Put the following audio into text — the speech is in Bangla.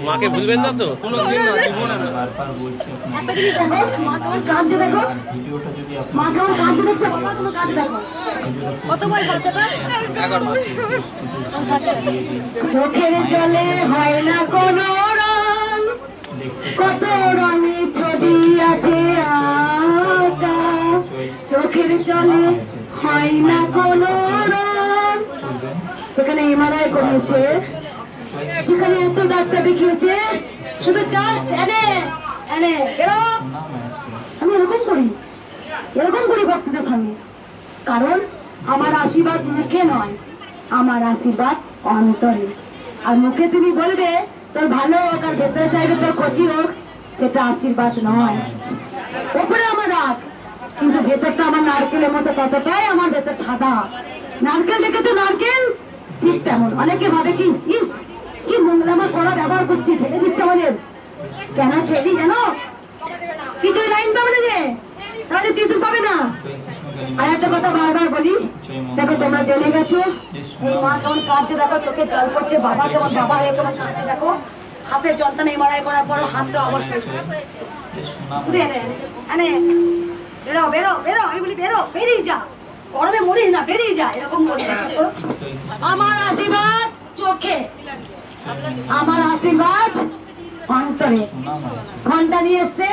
মাকে ভুলবেন না তো? কোনোদিন না, জীবনে না। বারবার বলছি একটা জিনিস দেখো, মা কেমন কাঁদছে দেখো, ভিডিওটা যদি আপনি মা কেমন কাঁদছে দেখছো, বাবা কেমন কাঁদছে দেখো। কত বয়স বাচ্চাটা? 11 বছর। চোখের জলে হয় না কোনো রং, কত রঙের ছবি আছে আঁকা। চোখের জলে হয় না কোনো রং। সেখানে এমআরআই করেছে, যেখানে এত ডাক্তার দেখিয়েছে, শুধু জাস্ট এনে এনে বেরো। আমি এরকম করি ভক্তদের সঙ্গে, কারণ আমার আশীর্বাদ মুখে নয়, আমার আশীর্বাদ অন্তরে। আর মুখে তুমি বলবে তোর ভালো হোক, আর ভেতরে চাইবে তোর ক্ষতি হোক, সেটা আশীর্বাদ নয়। ওপরে আমার রাগ, কিন্তু ভেতরটা আমার নারকেলের মতো, ততটাই আমার ভেতর সাদা। নারকেল দেখেছো, নারকেল ঠিক তেমন। অনেকে ভাবে কি ইস কি মোংলামা করা ব্যবহার করছি, ঠেলে দিচ্ছে আমাদের। কেন ঠেলি জানো? কিছু লাইন পাবে না, যে তাহলে ত্রিশূল পাবে না। আর একটা কথা বারবার বলি, দেখো তোমরা জেনে গেছো, এই মা কেমন কাঁদছে দেখো, চোখে জল পড়ছে, বাবা হয়ে কেমন কাঁদছে দেখো। হাতের যন্ত্রণা এমআরআই করার পরও হাতটা অবশ্যই বেরো বেরো বেরো। আমি বলি বেরো, বেরিয়ে যা, গরমে মরিস না, বেরিয়ে যা, এরকম বলি। আমার আশীর্বাদ চোখে, আমার আশীর্বাদ অন্তরে। ঘন্টা নিয়ে এসছে।